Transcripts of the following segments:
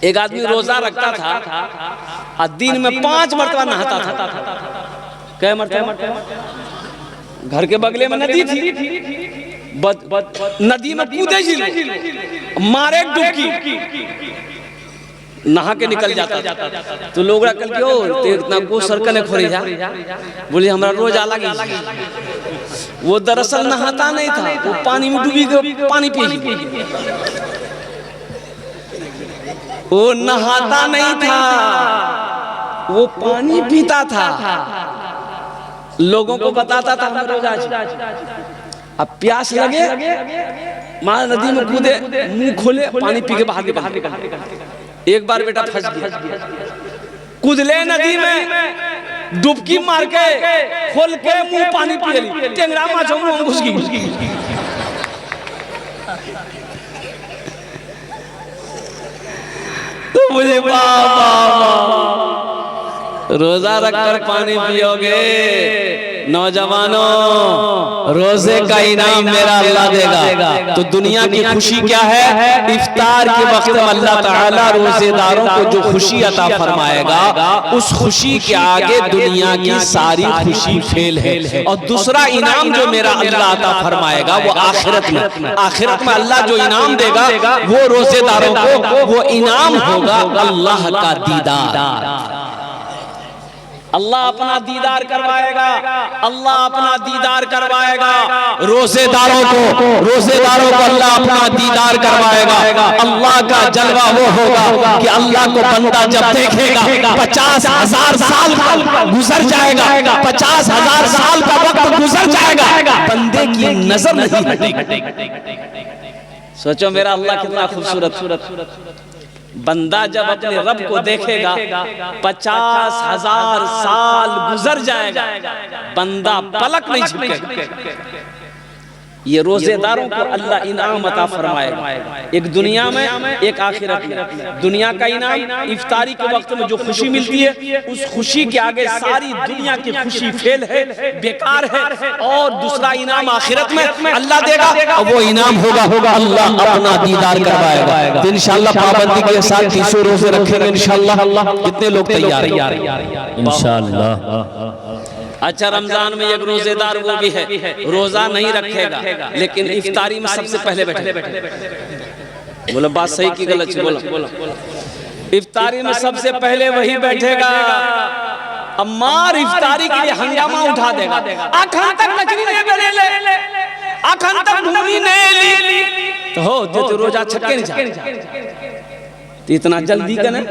एक आदमी रोजा रखता था और दिन में 5 मरतबा नहाता था। कै मरतबा? घर के बगले में नदी थी, नदी में कूदे जी मारे डुबकी, नहा के निकल जाता। तो लोग रखल क्यों इतना को सरकने खोरी जा, बोले हमरा रोज अलग। वो दरअसल नहाता नहीं था, वो पानी में डूबी के पानी पी, वो नहाता नहीं था, वो पानी पीता था। लोगों को बताता था रोजा। अब प्यास लगे मार नदी में कूदे, मुंह खोले, पानी पी के बाहर निकल। एक बार बेटा फंस गया, कूदले नदी में, डुबकी मार के खोल के मुंह पानी पी ली, टेंगरा माछो मुंह घुस गई। तो मुझे रोजा रखकर पानी पियोगे, नौजवानों रोजे का इनाम मेरा अल्लाह देगा। तो दुनिया की खुशी क्या है? इफ्तार के वक्त में अल्लाह ताला रोजेदारों को जो खुशी अता फरमाएगा, उस खुशी के आगे दुनिया की सारी खुशी फेल है। और दूसरा इनाम जो मेरा अल्लाह अता फरमाएगा वो आखिरत में, आखिरत में अल्लाह जो इनाम देगा वो रोजेदारों को वो इनाम होगा अल्लाह का दीदार। अल्लाह अपना दीदार करवाएगा, अल्लाह अपना दीदार करवाएगा रोजेदारों को अल्लाह अपना दीदार करवाएगा। अल्लाह का जलवा वो होगा कि अल्लाह को बंदा जब देखेगा 50,000 साल गुजर जाएगा, 50,000 साल का वक्त गुजर जाएगा, बंदे की नजर नहीं हटेगी। सोचो मेरा अल्लाह कितना खूबसूरत। बंदा जब अपने रब को देखेगा 50,000 साल गुजर जाएगा, बंदा पलक नहीं झपकेगा। ये रोजेदारों को अल्लाह इनाम अता फरमाएगा, एक दुनिया में एक आखिरत में। दुनिया का इनाम इफ्तारी के वक्त में जो खुशी मिलती है, उस खुशी के आगे सारी दुनिया की खुशी फेल है, बेकार है। और दूसरा इनाम आखिरत में अल्लाह देगा, वो इनाम होगा अल्लाह अपना दीदार करवाएगा। तो इंशाअल्लाह पाबंदी के साथ 300 रोजे रखेंगे इंशाअल्लाह। कितने लोग तैयार हैं? इंशाअल्लाह। अच्छा, रमजान में एक रोजेदार वो भी है, रोजा नहीं रखेगा लेकिन इफ्तारी में सबसे पहले बैठे। बोलो बात सही की गलत? बोलो। इफ्तारी में सबसे पहले वही बैठेगा, अम्मार इफ्तारी के लिए हंगामा उठा देगा। आखन तक नचनी ने ले, आखन तक भूमि ने ली, तो हो जो रोजा छक्के नहीं जा, इतना जल्दी का नहीं।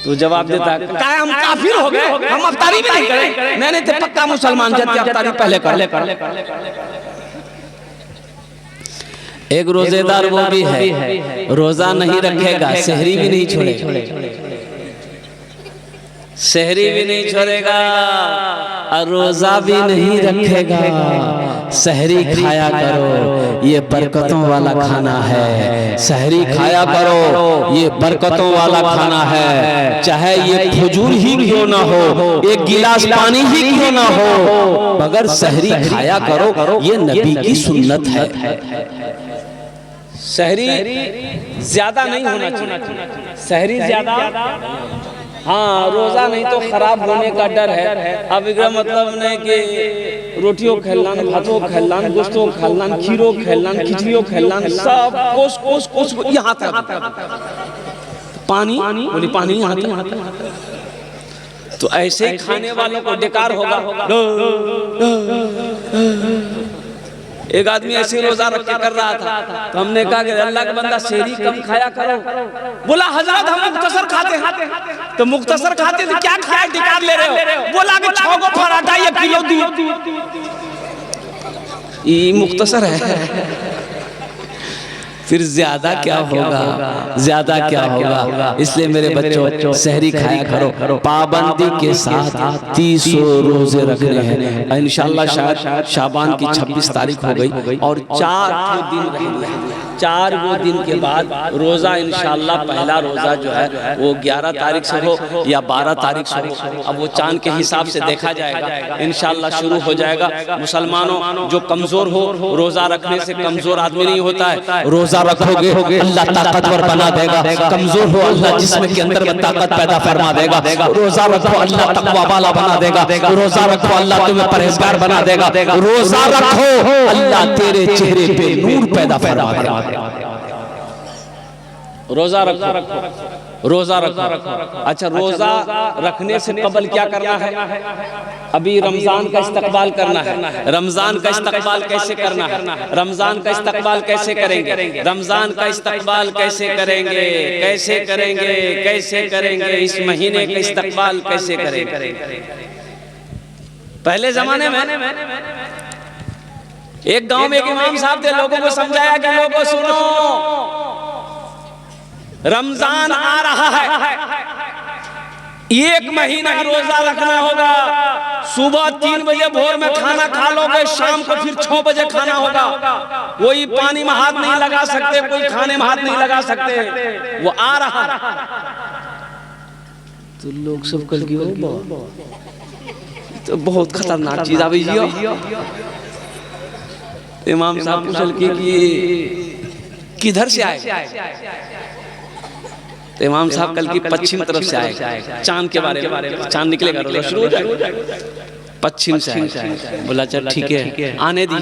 तो जवाब देता है क्या हम काफिर हो गए, हम अफ्तारी भी नहीं करें? नहीं तो पक्का मुसलमान जब अफ्तारी पहले कर। एक रोजेदार वो भी है, रोजा नहीं रखेगा, सहरी भी नहीं छोड़ेगा, सहरी भी नहीं छोड़ेगा और रोजा भी नहीं रखेगा। सहरी खाया करो, ये बरकतों वाला खाना है। सहरी खाया करो, ये बरकतों वाला खाना है। चाहे ये खजूर ही क्यों ना हो, एक गिलास पानी ही क्यों ना हो, मगर सहरी खाया करो, ये नबी की सुन्नत है। सहरी ज्यादा नहीं होना चाहिए, सहरी ज्यादा, हाँ रोजा नहीं तो खराब होने का डर है। अब इसका मतलब नहीं कि रोटियों खेलना, भातों खेलना, गोश्तों खेलना, खीरों खेलना, खिचड़ियों खेलना, सब कोस यहाँ तक पानी बोली पानी यहाँ तक। तो ऐसे ही खाने वालों को बेकार होगा। एक आदमी ऐसे रोजा रख के कर रहा था, तो हमने कहा कि अल्लाह का बंदा सहरी कम खाया करो। बोला हजरत हम मुख्तसर खाते हैं। तो मुख्तसर खाते तो क्या खाया, डिकार ले रहे हो? बोला कि 6 गो पराठा 1 किलो दूध, ये मुख्तसर है। फिर ज्यादा क्या होगा, इसलिए मेरे बच्चों सहरी खाया करो, पाबंदी के साथ 30 रोजे रखने हैं इंशाअल्लाह। शायद शाबान की 26 तारीख हो गई और 4 दिन रहेंगे। 4 दिन के बाद रोज़ा इंशाअल्लाह पहला रोज़ा जो है वो 11 तारीख से हो या 12 तारीख से हो, अब वो चांद के हिसाब से देखा जाएगा, इंशाअल्लाह शुरू हो जाएगा। मुसलमानों जो कमज़ोर हो, रोज़ा रखने से कमज़ोर आदमी नहीं होता है, रोज़ा रखोगे अल्लाह ताकतवर बना देगा। कमज़ोर हो अल्लाह जिस्म के अंदर में ताकत पैदा फरमा देगा। रोज़ा रखो अल्लाह तकवा वाला बना देगा। रोज़ा रखो अल्लाह तुम्हें परहेजगार बना देगा। रोज़ा रखो अल्लाह तेरे चेहरे पे नूर पैदा फरमा देगा। रोज़ा रखो, रोज़ा रखो। अच्छा, रोज़ा रखने से कबल क्या करना है? अभी रमज़ान का इस्तकबाल करना है। रमज़ान का इस्तकबाल कैसे करना है? रमज़ान का इस्तकबाल कैसे करेंगे? रमज़ान का इस्तकबाल कैसे करेंगे? कैसे करेंगे? कैसे करेंगे? इस महीने का इस्तकबाल कैसे करेंगे? पहले ज़माने में एक गांव में एक इमाम साहब थे, लोगों को समझाया कि लोगों सुनो, रमजान आ रहा है, 1 महीना रोजा रखना होगा। सुबह 3 बजे भोर में खाना खा लोगे, शाम को फिर 6 बजे खाना होगा। कोई पानी में हाथ नहीं लगा सकते, कोई खाने में हाथ नहीं लगा सकते, वो आ रहा है। तो लोग सब कल की तो बहुत खतरनाक चीज आ गई। इमाम साहब पूछल कि किधर से आए? तो इमाम साहब कल की पश्चिम तरफ से आए, चांद के बारे में, चांद निकलेगा रोजा शुरू हो जाएगा, पश्चिम से आए। बोला चल ठीक है, आने दी,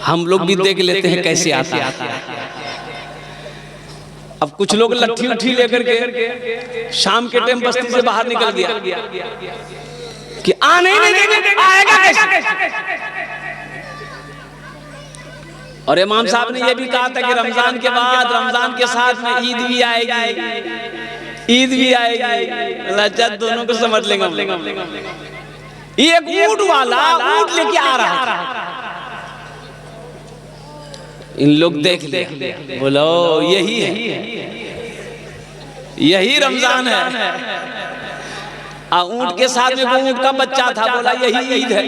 हम लोग भी देख लेते हैं कैसे आता है। अब कुछ लोग लट्ठी उठी लेकर के शाम के टाइम बस्ती से बाहर निकल गया कि आने नहीं देंगे, आएगा कैसे? और इमाम साहब ने यह भी कहा था कि रमजान के बाद, रमजान के साथ में ईद भी आएगी, ईद भी आएगी। अच्छा, दोनों को समझ लेंगे। एक ऊंट वाला ऊंट लेके आ रहा था, इन लोग देख ले, बोलो यही है, यही रमजान है। ऊंट के साथ में वो ऊंट का बच्चा था, बोला यही ईद है।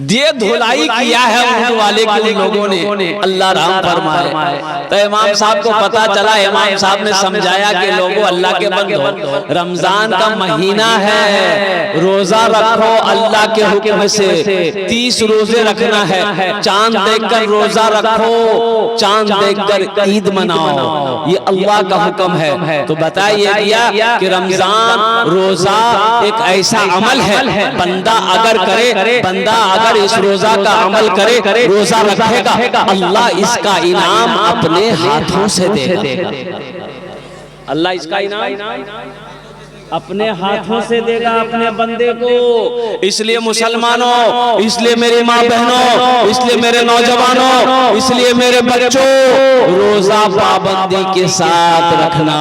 दे धुलाई किया है ऊंट वाले के लोगों ने, अल्लाह राम फरमाए। तो इमाम साहब को पता चला, इमाम साहब ने समझाया कि लोगों अल्लाह के बंदो, रमजान का महीना है, रोजा रखो अल्लाह के हुक्म से, 30 रोजे रखना है। चांद देखकर रोजा रखो, चांद देखकर ईद मनाओ, ये अल्लाह का हुक्म है। तो बताइए गया कि रमजान रोजा एक ऐसा अमल है, बंदा अगर करे, बंदा अगर इस रोजा का अमल करे, रोजा रखेगा, अल्लाह इसका इनाम अपने हाथों से देगा। अल्लाह इसका इनाम अपने हाथों से देगा अपने बंदे को। इसलिए मुसलमानों, इसलिए मेरी माँ बहनों, इसलिए मेरे नौजवानों, इसलिए मेरे बच्चों, रोजा पाबंदी के साथ रखना,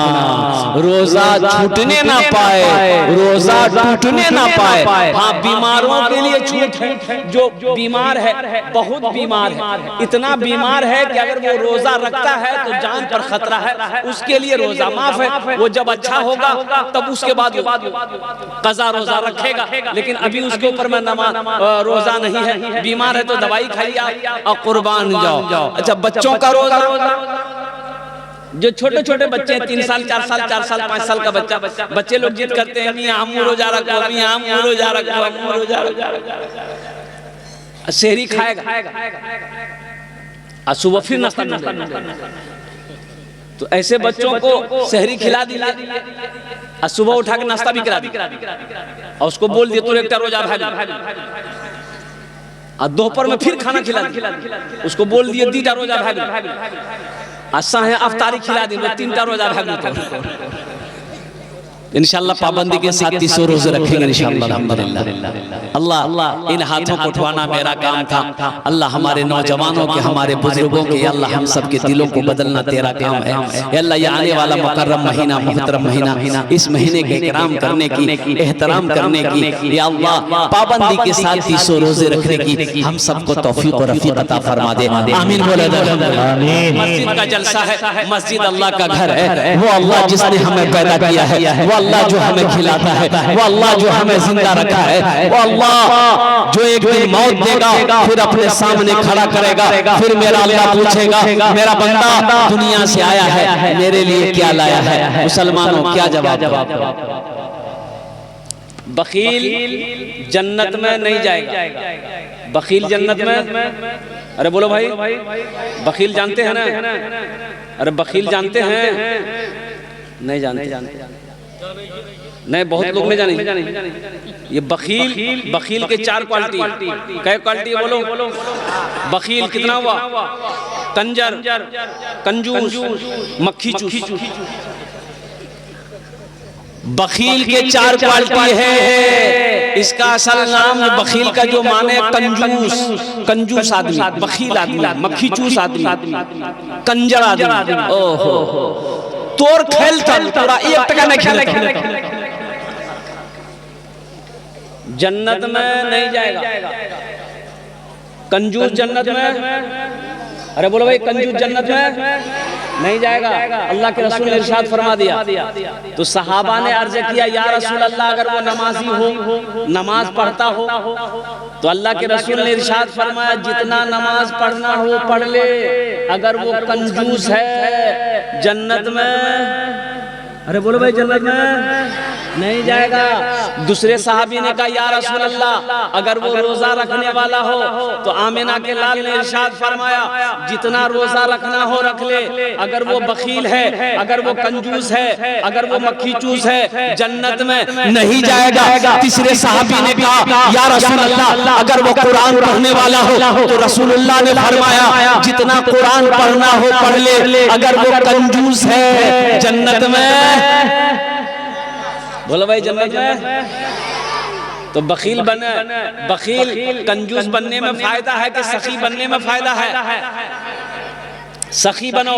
रोजा छूटने ना पाए, रोजा टूटने ना पाए। हाँ, बीमारों के लिए छूट है, जो बीमार है, बहुत बीमार है, इतना बीमार है कि अगर वो रोजा रखता है तो जान पर खतरा है, उसके लिए रोजा माफ है। वो जब अच्छा होगा तब उसके बाद कज़ा रोजा रखेगा, लेकिन अभी उसके ऊपर में रोजा नहीं है, बीमार है तो दवाई खाइए और कुर्बान जाओ। अच्छा, बच्चों का रोजा, जो छोटे छोटे बच्चे हैं, 3 साल 4 साल 4 साल 5 साल का बच्चा, बच्चे लोग जिद करते हैं मियां हम रोजा रखो, मियां हम रोजा रखो, हम रोजा रखो, शहरी खाएगा और सुबह फिर नाश्ता करना। तो ऐसे बच्चों को शहरी खिला दी और सुबह उठा के नाश्ता भी करा दी और उसको बोल दिया तू एक रोजा भाग, और दोपहर में फिर खाना खिला दी, उसको बोल दिया 2 रोजा भाग, है अफ्तारी खिला दी, 3 रोजा भाग। इंशाअल्लाह पाबंदी के साथ 300 रोजे रखेंगे इंशाअल्लाह, अल्हम्दुलिल्लाह। अल्लाह इन हाथों को उठवाना मेरा काम था। अल्लाह हमारे नौजवानों के, हमारे बुजुर्गों के, अल्लाह हम सब के दिलों को बदलना तेरा काम है। अल्लाह ये आने वाला मुकर्रम महीना, मुहतरम महीना, इस महीने के इकराम करने की, एहतराम करने की, या अल्लाह पाबंदी के साथ 300 रोजे रखने की हम सबको तौफीक और रफीक अता फरमा दे। आमीन बोले। मस्जिद का जलसा है, मस्जिद अल्लाह का घर है, वो अल्लाह जिसने हमें पैदा किया है, वो अल्लाह जो हमें खिलाता है, वो अल्लाह जो हमें जिंदा रखा है, वो अल्लाह जो एक दिन मौत देगा फिर अपने सामने खड़ा करेगा। फिर मेरा अल्लाह पूछेगा, मेरा बंदा दुनिया से आया है, मेरे लिए क्या लाया है? मुसलमानों क्या जवाब? बखील जन्नत में नहीं जाएगा। बखील जन्नत में, अरे बोलो भाई, बखील जानते हैं ना? अरे बखील जानते हैं? नहीं जानते? नहीं, बहुत लोग नहीं जाने। ये बखील के 4 क्वालिटी। क्या क्वालिटी है बोलो? बखील कितना हुआ? कंजर, कंजूस, मक्खी चूस। बखील के 4 क्वालिटी है। इसका असल नाम बखील का जो माने कंजूस आदमी, बखील आदमी, मक्खी चूस आदमी, कंजर आदमी। ओहो, तोर खेलता पूरा 1 टका नहीं खेलता। जन्नत में नहीं जाएगा। कंजूस जन्नत में, अरे बोलो भाई, कंजूस जन्नत में नहीं जाएगा। अल्लाह के रसूल ने इरशाद फरमा दिया। तो सहाबा ने अर्ज किया, या रसूल अल्लाह, अगर वो नमाजी हो, नमाज पढ़ता हो, तो अल्लाह के रसूल ने इरशाद फरमाया, जितना नमाज पढ़ना हो पढ़ ले, अगर वो कंजूस है जन्नत में, अरे बोलो भाई, जन्नत में नहीं जाएगा। दूसरे सहाबी ने कहा, या रसूल अल्लाह, अगर वो रोजा रखने वाला हो, तो आमिना के लाल ने इरशाद फरमाया, जितना रोजा रखना हो रख ले, अगर वो बखील है, अगर वो कंजूस है, अगर वो मक्खी चूस है, जन्नत में नहीं जाएगा। तीसरे सहाबी ने कहा, या रसूल अल्लाह, अगर वो कुरान पढ़ने वाला हो, तो रसूलुल्लाह ने फरमाया, जितना कुरान पढ़ना हो पढ़ ले, अगर वो कंजूस है जन्नत में, बोलो भाई, जन्नत में। तो बखील कंजूस बनने में फायदा है कि सखी बनने में फायदा है? सखी बनो,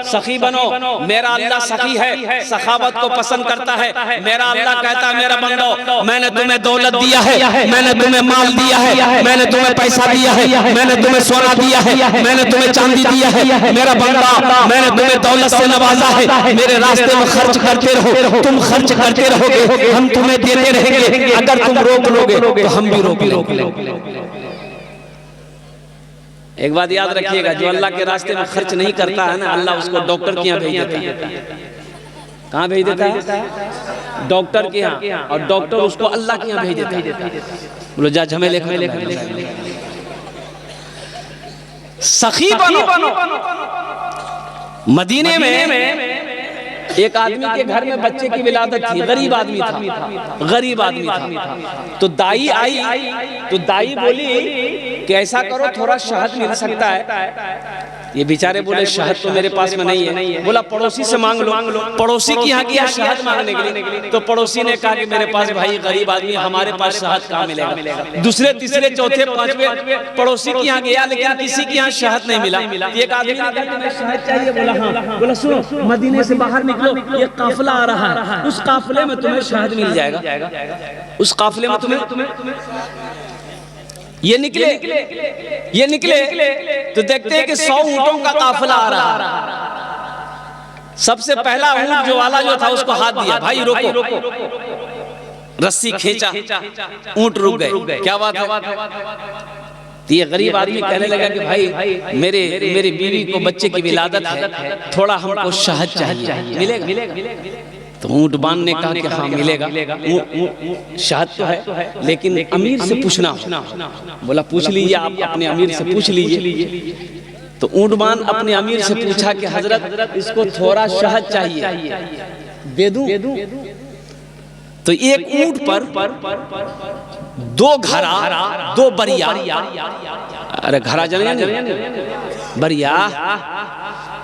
सखी बनो। मेरा अल्लाह सखी है, सखावत को पसंद करता है। मेरा अल्लाह कहता है, मेरा बंदो, मैंने तुम्हें दौलत दिया है, मैंने तुम्हें माल दिया है, मैंने तुम्हें पैसा दिया है, मैंने तुम्हें सोना दिया है, मैंने तुम्हें चांदी दिया है। मेरा बंदा, मैंने तुम्हें दौलत से नवाजा है, मेरे रास्ते में खर्च करते रहो, तुम खर्च करते रहोगे, हम तुम्हें देते रहेंगे। अगर तुम रोक लोगे तो हम भी रोक लेंगे। एक बात याद रखिएगा, जो अल्लाह के रास्ते में खर्च नहीं करता है ना, अल्लाह उसको डॉक्टर के यहाँ भेज देता है। कहाँ भेज देता है? डॉक्टर के यहाँ। और डॉक्टर उसको अल्लाह के यहाँ भेज देता है। बोलो जा झमेले सखी बनो। मदीने में एक आदमी के घर में बच्चे की विलादत थी, गरीब आदमी था। तो दाई आई, तो दाई बोली कि ऐसा करो, थोड़ा शहद मिल सकता है? ये बेचारे बोले, शहद तो मेरे पास में नहीं है। बोला, पड़ोसी से मांग लो। पड़ोसी के यहाँ गया शहद मांगने के लिए, तो पड़ोसी ने कहा कि मेरे पास भाई गरीब आदमी, हमारे पास शहद कहाँ मिलेगा? दूसरे, तीसरे, चौथे, पांचवें पड़ोसी के यहाँ गया, लेकिन किसी के यहाँ शहद नहीं मिला। एक आदमी ने कहा, तुम्हें शहद चाहिए? बोला हाँ। बोला, सुनो, मदीने से बाहर निकलो, ये काफिला आ रहा है, उस काफिले में तुम्हें शहद मिल जाएगा। उस काफिले में तुम्हें ये निकले तो देखते हैं कि 100 ऊंटों का काफिला आ रहा। सबसे पहला ऊंट जो वाला जो था, उसको हाथ दिया, भाई रोको। रस्सी खींचा, ऊंट रुक गए। क्या बात है? ये गरीब आदमी कहने लगा कि भाई, मेरी बीवी को बच्चे की विलादत है, थोड़ा हमको शहद चाहिए, मिलेगा? तो ऊंट बान ने कहा कि हाँ मिलेगा, शहद तो है, लेकिन अमीर से पूछना। बोला, पूछ लीजिए, आप अपने अमीर से पूछ लीजिए। तो ऊंट बान अपने अमीर से पूछा कि हजरत, इसको थोड़ा शहद चाहिए, दे दूं? तो एक ऊंट पर 2 घड़ा, 2 बरिया, अरे घड़ा जाने बरिया,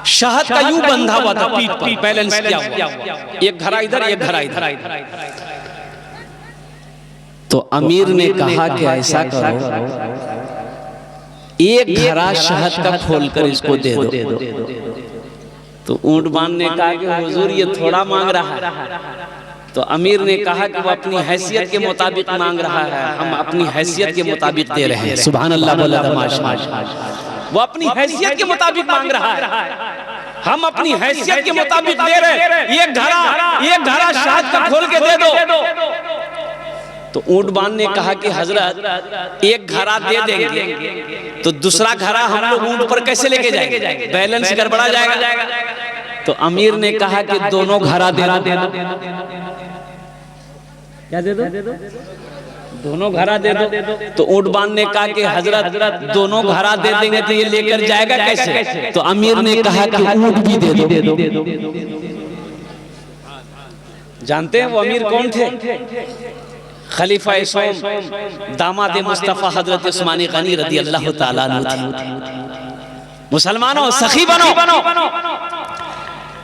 शहद का यूं बंधा हुआ था, पीठ पर बैलेंस किया हुआ, एक घड़ा इधर, एक घड़ा इधर। तो अमीर ने कहा कि ऐसा करो, एक घड़ा शहद का खोलकर इसको दे दो। तो ऊंट बान ने कहा कि हुजूर, ये थोड़ा मांग रहा है। तो अमीर ने कहा कि वो अपनी हैसियत के मुताबिक मांग रहा है, हम अपनी हैसियत के मुताबिक दे रहे हैं। सुभान अल्लाह, बोला माशाअल्लाह। वो अपनी हैसियत के मुताबिक मांग रहा है। हम अपनी हैसियत के मुताबिक दे रहे, एक घड़ा शहद का खोल के दे दो। तो ऊंटबान ने कहा कि हजरत एक घड़ा दे देंगे तो दूसरा घड़ा हम लोग ऊंट पर कैसे लेके जाएंगे, बैलेंस गड़बड़ा जाएगा। तो अमीर ने कहा कि दोनों घड़ा दे दो। क्या दे दो? दोनों घड़ा दे दो। तो ऊंटबान ने कहा कि हजरत दोनों घड़ा दे देंगे तो ये लेकर जाएगा कैसे? तो अमीर ने कहा कि ऊंट भी दे दो। जानते हैं वो अमीर कौन थे? खलीफा सोम दामाद मुस्तफा हजरत उस्मानी गनी रदी अल्लाह ताला अन्हु। मुसलमानों सखी बनो।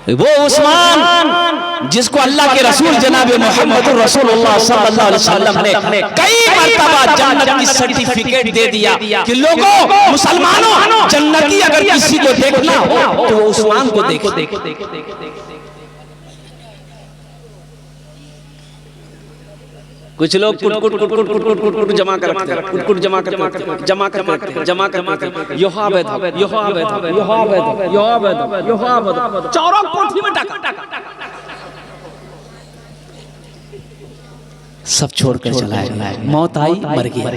वो उस्मान जिसको अल्लाह के रसूल जनाब मोहम्मद रसूलुल्लाह सल्लल्लाहु अलैहि वसल्लम ने कई मर्तबा जन्नत की सर्टिफिकेट दे दिया कि लोगों मुसलमानों जन्नती अगर किसी को देखना हो तो उस्मान को देखो। कुछ लोग कुट जमा कर रखते हैं, कुट जमा कर यहाँ चौरों कोठी में टाका सब छोड़कर चला गया। मौत आई मर गया।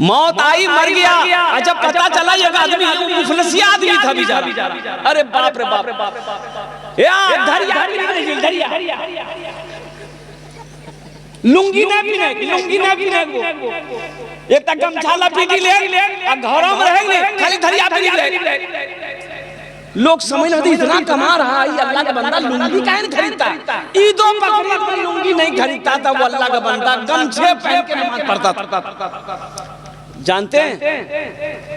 मौत आई मर गया। जब पता चला ये आदमी मुफलसी आदमी था बेचारा, अरे बाप रे बाप यार, लुंगी ना पीने वो एक तक गमछा लपेटी ले और घरों में रहेंगे खाली धरिया ले। लोग समझ नहीं इतना कमा रहा है अल्लाह का बंदा लुंगी काहे नहीं खरीदता? ईदों बकरीद में लुंगी नहीं खरीदता था वो अल्लाह का बंदा, गमछे पहन के नमाज पढ़ता था। जानते हैं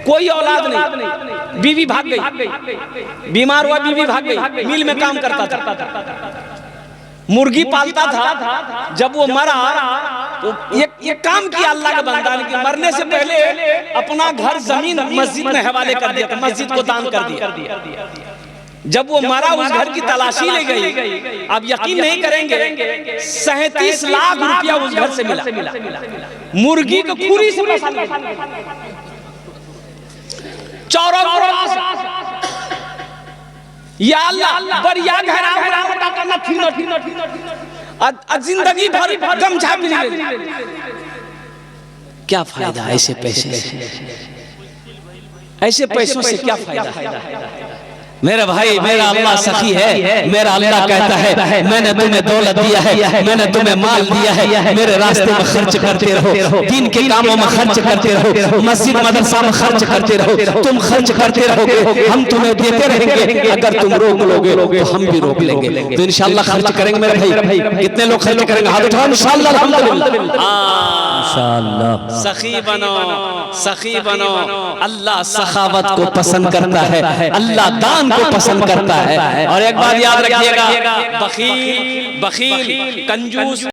कोई औलाद नहीं, बीवी भाग गई, बीमार हुआ बीवी भाग गई, मिल में काम करता था, मुर्गी पालता था। जब वो मरा तो ये काम किया अल्लाह का बंदा ने कि मरने से पहले अपना घर जमीन मस्जिद में हवाले कर दिया, मस्जिद को दान कर दिया। जब वो मरा उस घर की तलाशी ले गई। अब यकीन नहीं करेंगे 37 लाख रुपया उस घर से मिला, मुर्गी को पूरी से या अल्लाह बरिया घरा जिंदगी भर गमछा पहन। क्या फायदा ऐसे पैसों से क्या फायदा? मेरा भाई मेरा अल्लाह सखी है। मेरा अल्लाह कहता है मैंने तुम्हें दौलत दिया है, मैंने तुम्हें माल दिया है, मेरे रास्ते में खर्च करते रहो, दीन के कामों में खर्च करते रहो, मस्जिद मदरसा में खर्च करते रहो। तुम खर्च करते रहोगे, हम तुम्हें देते रहेंगे। अगर तुम रोक लोगे तो हम भी रोक लेंगे। तो इंशाअल्लाह खर्च करेंगे मेरे भाई। कितने लोग खर्च करेंगे? हाथ उठाओ। इंशाअल्लाह सखी बनो। अल्लाह सखावत को पसंद करता है, अल्लाह दान को पसंद करता है। और एक बात याद रखिएगा, बखील कंजूस